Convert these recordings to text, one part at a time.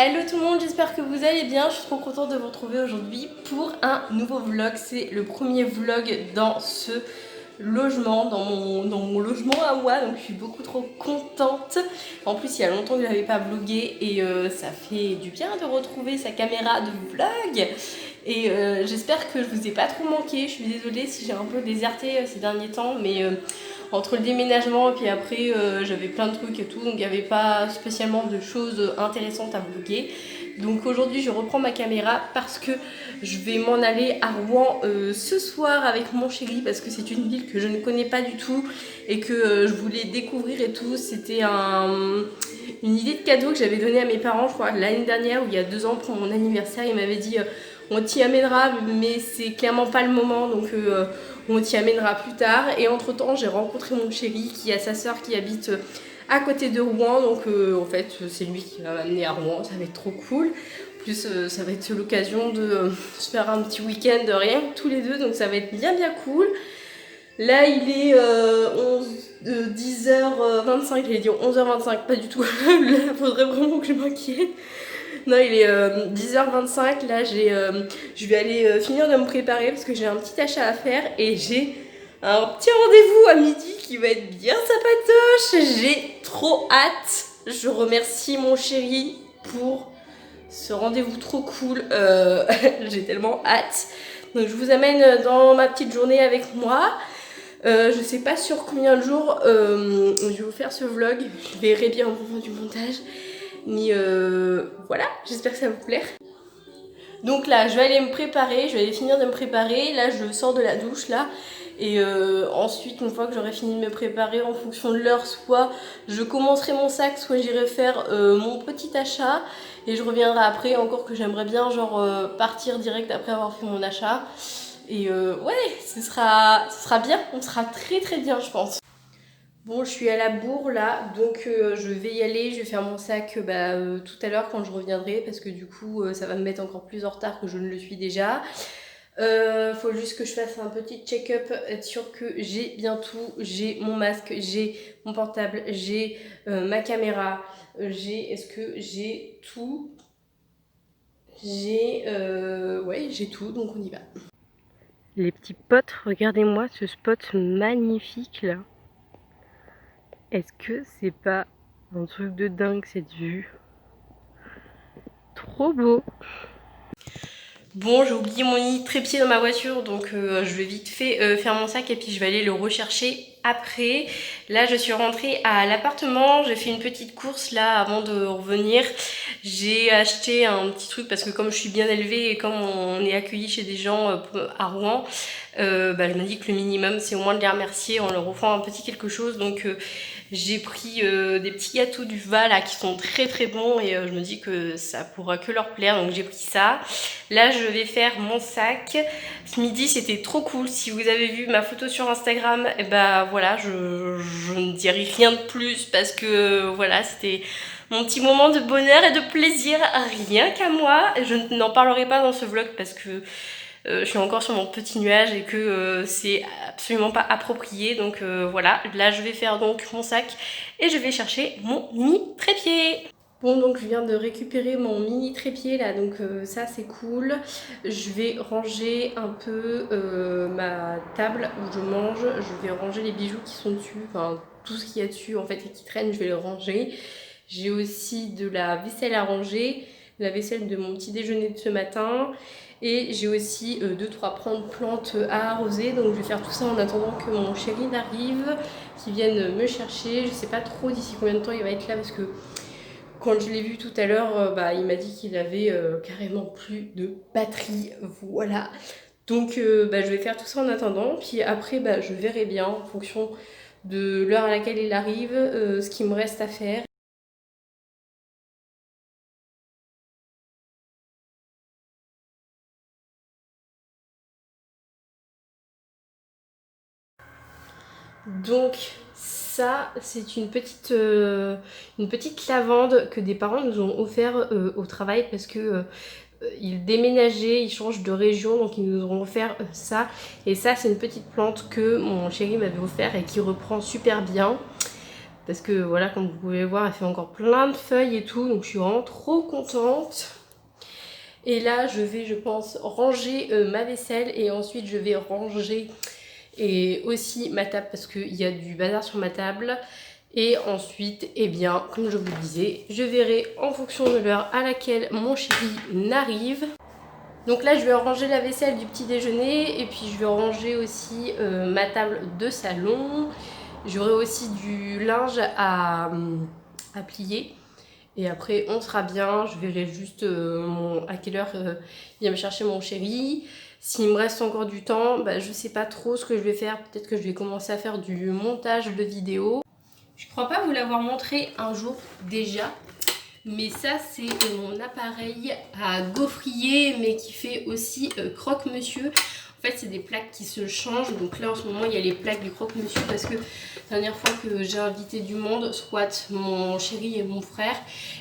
Hello tout le monde, j'espère que vous allez bien. Je suis trop contente de vous retrouver aujourd'hui pour un nouveau vlog. C'est le premier vlog dans ce logement, dans mon logement à moi, donc je suis beaucoup trop contente. En plus, il y a longtemps que je n'avais pas vlogué et ça fait du bien de retrouver sa caméra de vlog. Et j'espère que je vous ai pas trop manqué. Je suis désolée si j'ai un peu déserté ces derniers temps, mais entre le déménagement et puis après j'avais plein de trucs et tout, donc il n'y avait pas spécialement de choses intéressantes à vlogger. Donc aujourd'hui je reprends ma caméra parce que je vais m'en aller à Rouen ce soir avec mon chéri, parce que c'est une ville que je ne connais pas du tout et que je voulais découvrir et tout. C'était une idée de cadeau que j'avais donnée à mes parents, je crois l'année dernière ou il y a 2 ans pour mon anniversaire. Ils m'avaient dit on t'y amènera mais c'est clairement pas le moment, donc on t'y amènera plus tard. Et entre temps j'ai rencontré mon chéri qui a sa soeur qui habite à côté de Rouen, donc en fait c'est lui qui va m'amener à Rouen, ça va être trop cool. En plus ça va être l'occasion de se faire un petit week-end de rien tous les deux, donc ça va être bien cool. Là il est 10h25, j'allais dire 11h25, pas du tout, là faudrait vraiment que je m'inquiète. Non, il est 10h25, là je vais aller finir de me préparer parce que j'ai un petit achat à faire et j'ai un petit rendez-vous à midi qui va être bien sympatoche. J'ai trop hâte. Je remercie mon chéri pour ce rendez-vous trop cool. J'ai tellement hâte. Donc je vous amène dans ma petite journée avec moi. Je sais pas sur combien de jours je vais vous faire ce vlog. Je verrai bien au moment du montage. Mais voilà, j'espère que ça va vous plaire. Donc là, je vais aller me préparer, je vais aller finir de me préparer. Là, je sors de la douche là. Et ensuite, une fois que j'aurai fini de me préparer, en fonction de l'heure, soit je commencerai mon sac, soit j'irai faire mon petit achat. Et je reviendrai après, encore que j'aimerais bien genre partir direct après avoir fait mon achat. Et ouais, ce sera bien, on sera très bien je pense. Bon, je suis à la bourre là, donc je vais y aller, je vais faire mon sac tout à l'heure quand je reviendrai, parce que du coup ça va me mettre encore plus en retard que je ne le suis déjà. Faut juste que je fasse un petit check-up, être sûr que j'ai bien tout. J'ai mon masque, j'ai mon portable, j'ai ma caméra, est-ce que j'ai tout? Ouais, j'ai tout, donc on y va. Les petits potes, regardez-moi ce spot magnifique là. Est-ce que c'est pas un truc de dingue cette vue? Trop beau! Bon, j'ai oublié mon nid trépied dans ma voiture, donc je vais vite fait faire mon sac et puis je vais aller le rechercher après. Là, je suis rentrée à l'appartement, j'ai fait une petite course là avant de revenir. J'ai acheté un petit truc parce que comme je suis bien élevée et comme on est accueilli chez des gens à Rouen, je me dis que le minimum c'est au moins de les remercier en leur offrant un petit quelque chose. Donc j'ai pris des petits gâteaux du Val là, qui sont très bons et je me dis que ça pourra que leur plaire, donc j'ai pris ça. Là je vais faire mon sac. Ce midi c'était trop cool, si vous avez vu ma photo sur Instagram, et voilà, je ne dirai rien de plus parce que voilà, c'était mon petit moment de bonheur et de plaisir, rien qu'à moi. Je n'en parlerai pas dans ce vlog parce que je suis encore sur mon petit nuage et que c'est absolument pas approprié. Donc voilà, là je vais faire donc mon sac et je vais chercher mon mini trépied. Bon, donc je viens de récupérer mon mini trépied là, donc ça c'est cool. Je vais ranger un peu ma table où je mange, je vais ranger les bijoux qui sont dessus, enfin tout ce qu'il y a dessus en fait et qui traîne, je vais le ranger. J'ai aussi de la vaisselle à ranger, la vaisselle de mon petit déjeuner de ce matin. Et j'ai aussi 2-3 plantes à arroser, donc je vais faire tout ça en attendant que mon chéri n'arrive, qu'il vienne me chercher. Je sais pas trop d'ici combien de temps il va être là parce que quand je l'ai vu tout à l'heure, il m'a dit qu'il avait carrément plus de batterie, voilà. Donc je vais faire tout ça en attendant, puis après je verrai bien en fonction de l'heure à laquelle il arrive, ce qu'il me reste à faire. Donc ça, c'est une petite lavande que des parents nous ont offert au travail parce que ils déménageaient, ils changent de région, donc ils nous ont offert ça. Et ça, c'est une petite plante que mon chéri m'avait offert et qui reprend super bien. parce que voilà, comme vous pouvez voir, elle fait encore plein de feuilles et tout, donc je suis vraiment trop contente. Et là je vais, je pense, ranger ma vaisselle et ensuite je vais ranger et aussi ma table parce qu'il y a du bazar sur ma table. Et ensuite, eh bien, comme je vous le disais, je verrai en fonction de l'heure à laquelle mon chéri n'arrive. Donc là, je vais ranger la vaisselle du petit déjeuner et puis je vais ranger aussi ma table de salon. J'aurai aussi du linge à plier. Et après, on sera bien. Je verrai juste à quelle heure il vient me chercher mon chéri. S'il me reste encore du temps, bah, je sais pas trop ce que je vais faire. Peut-être que je vais commencer à faire du montage de vidéos. Je crois pas vous l'avoir montré un jour déjà. Mais ça, c'est mon appareil à gaufrier, mais qui fait aussi croque-monsieur. En fait, c'est des plaques qui se changent. Donc là, en ce moment, il y a les plaques du croque-monsieur parce que la dernière fois que j'ai invité du monde, soit mon chéri et mon frère,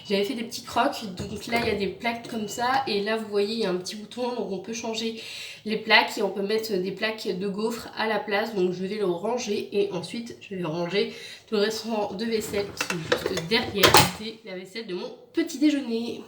j'avais fait des petits crocs. Donc là, il y a des plaques comme ça. Et là, vous voyez, il y a un petit bouton. Donc on peut changer les plaques et on peut mettre des plaques de gaufre à la place. Donc je vais le ranger et ensuite, je vais ranger tout le restant de vaisselle qui est juste derrière. C'est la vaisselle de mon petit déjeuner.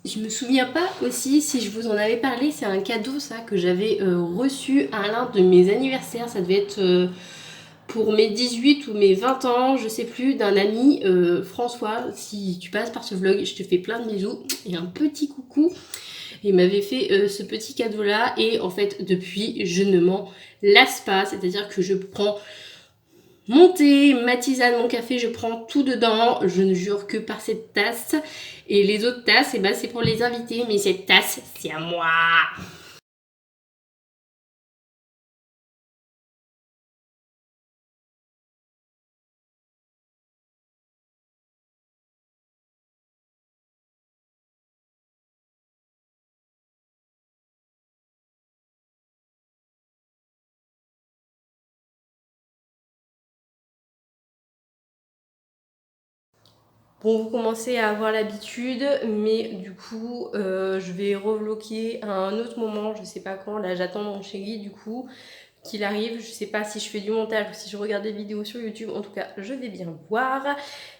Je me souviens pas aussi si je vous en avais parlé, c'est un cadeau ça que j'avais reçu à l'un de mes anniversaires, ça devait être pour mes 18 ou mes 20 ans, je sais plus, d'un ami, François. Si tu passes par ce vlog, je te fais plein de bisous et un petit coucou. Il m'avait fait ce petit cadeau là et en fait depuis je ne m'en lasse pas, c'est-à-dire que je prends mon thé, ma tisane, mon café, je prends tout dedans. Je ne jure que par cette tasse. Et les autres tasses, eh ben, c'est pour les invités. Mais cette tasse, c'est à moi. Bon, vous commencez à avoir l'habitude, mais du coup, je vais revloquer à un autre moment, je sais pas quand. Là, j'attends mon chéri, du coup, qu'il arrive. Je sais pas si je fais du montage ou si je regarde des vidéos sur YouTube. En tout cas, je vais bien voir.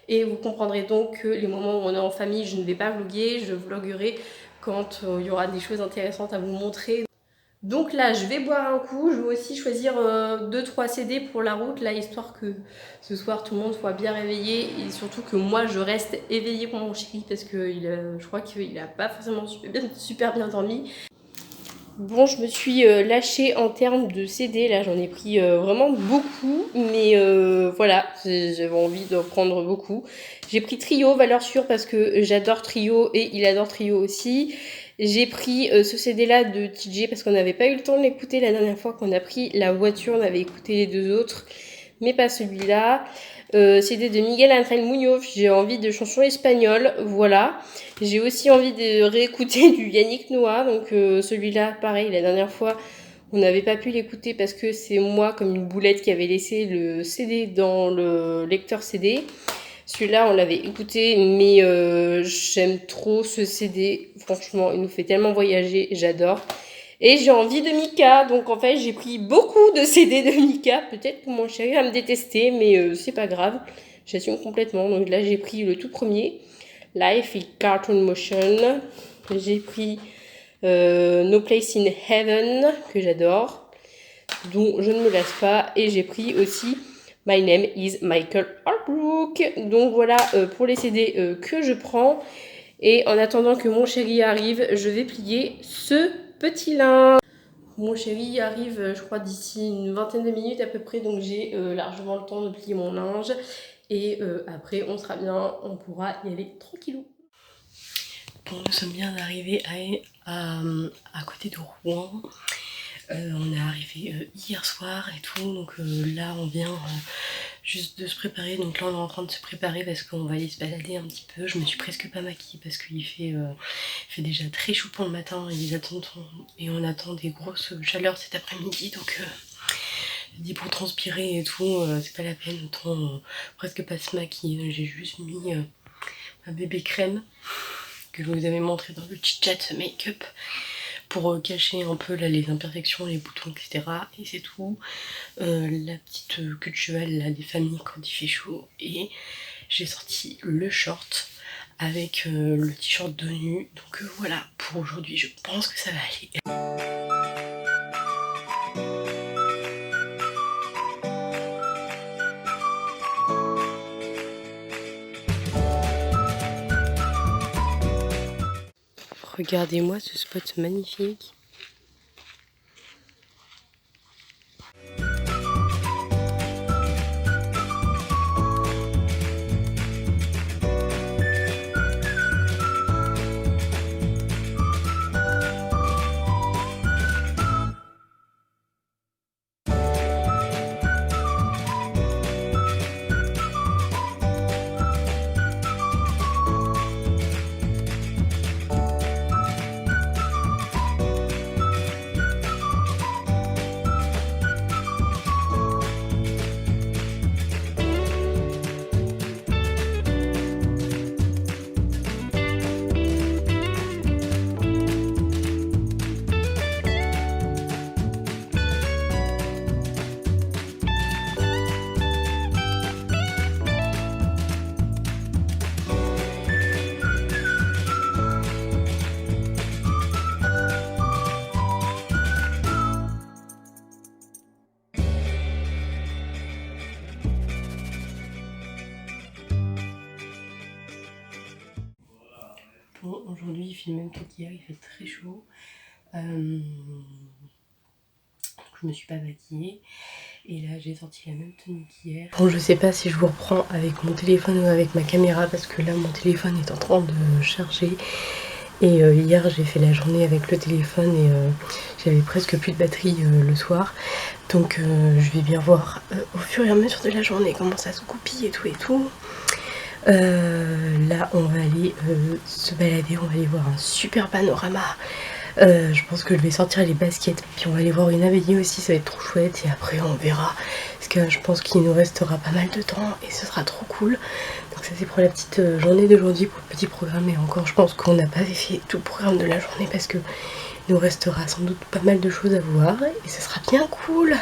Et vous comprendrez donc que les moments où on est en famille, je ne vais pas vloguer. Je vloguerai quand il y aura des choses intéressantes à vous montrer. Donc là, je vais boire un coup. Je vais aussi choisir 2-3 CD pour la route, là, histoire que ce soir, tout le monde soit bien réveillé. Et surtout que moi, je reste éveillée pour mon chéri parce que je crois qu'il n'a pas forcément super bien dormi. Bon, je me suis lâchée en termes de CD. Là, j'en ai pris vraiment beaucoup. Mais voilà, j'avais envie de prendre beaucoup. J'ai pris Trio, valeur sûre, parce que j'adore Trio et il adore Trio aussi. J'ai pris ce CD-là de TJ parce qu'on n'avait pas eu le temps de l'écouter la dernière fois qu'on a pris la voiture. On avait écouté les deux autres, mais pas celui-là. CD de Miguel Ángel Muñoz. J'ai envie de chansons espagnoles, voilà. J'ai aussi envie de réécouter du Yannick Noah. Donc celui-là, pareil, la dernière fois, on n'avait pas pu l'écouter parce que c'est moi, comme une boulette, qui avait laissé le CD dans le lecteur CD. Celui-là, on l'avait écouté, mais j'aime trop ce CD. Franchement, il nous fait tellement voyager, j'adore. Et j'ai envie de Mika, donc en fait, j'ai pris beaucoup de CD de Mika. Peut-être que mon chéri va me détester, mais c'est pas grave. J'assume complètement. Donc là, j'ai pris le tout premier, Life in Cartoon Motion. J'ai pris No Place in Heaven, que j'adore, dont je ne me lasse pas. Et j'ai pris aussi My Name is Michael Holbrook. Donc voilà pour les CD que je prends. Et en attendant que mon chéri arrive, je vais plier ce petit linge. Mon chéri arrive, je crois, d'ici une vingtaine de minutes à peu près. Donc j'ai largement le temps de plier mon linge. Et après, on sera bien, on pourra y aller tranquillou. Bon, nous sommes bien arrivés à côté de Rouen. On est arrivé hier soir et tout, donc là on vient juste de se préparer. Donc là on est en train de se préparer parce qu'on va aller se balader un petit peu. Je me suis presque pas maquillée parce qu'il fait déjà très chaud pour le matin et on attend des grosses chaleurs cet après-midi. Donc je dis pour transpirer et tout, c'est pas la peine, autant presque pas se maquiller. J'ai juste mis ma bébé crème que je vous avais montré dans le chit-chat make-up pour cacher un peu là, les imperfections, les boutons, etc. Et c'est tout. La petite queue de cheval là, des familles quand il fait chaud. Et j'ai sorti le short avec le t-shirt de nu. Donc voilà, pour aujourd'hui, je pense que ça va aller. Regardez-moi ce spot magnifique. Bon, aujourd'hui il fait le même temps qu'hier, il fait très chaud. Je me suis pas maquillée et là j'ai sorti la même tenue qu'hier. Bon, je sais pas si je vous reprends avec mon téléphone ou avec ma caméra parce que là mon téléphone est en train de charger. Et hier j'ai fait la journée avec le téléphone et j'avais presque plus de batterie le soir. Donc je vais bien voir au fur et à mesure de la journée comment ça se goupille et tout et tout. Là on va aller se balader, on va aller voir un super panorama. Je pense que je vais sortir les baskets, puis on va aller voir une abeille aussi, ça va être trop chouette. Et après on verra, parce que je pense qu'il nous restera pas mal de temps et ce sera trop cool. Donc ça c'est pour la petite journée d'aujourd'hui, pour le petit programme. Et encore je pense qu'on n'a pas fait tout le programme de la journée parce que il nous restera sans doute pas mal de choses à voir et ce sera bien cool.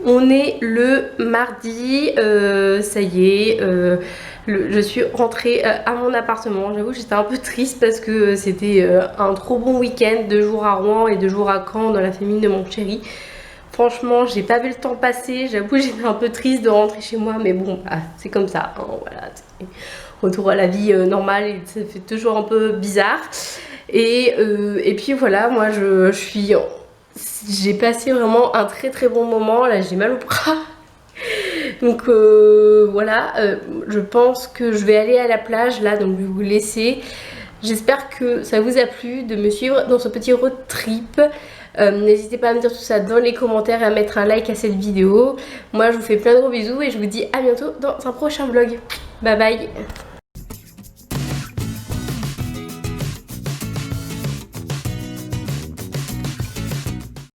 On est le mardi, ça y est, je suis rentrée à mon appartement. J'avoue que j'étais un peu triste parce que c'était un trop bon week-end, 2 jours à Rouen et 2 jours à Caen dans la famille de mon chéri. Franchement, j'ai pas vu le temps passer, j'avoue j'étais un peu triste de rentrer chez moi, mais bon, bah, c'est comme ça, hein, voilà. Retour à la vie normale, et ça fait toujours un peu bizarre. Et puis voilà, moi j'ai passé vraiment un très bon moment. Là j'ai mal au bras. Donc voilà, je pense que je vais aller à la plage là, donc je vais vous laisser. J'espère que ça vous a plu de me suivre dans ce petit road trip. N'hésitez pas à me dire tout ça dans les commentaires et à mettre un like à cette vidéo. Moi je vous fais plein de gros bisous et je vous dis à bientôt dans un prochain vlog. Bye bye.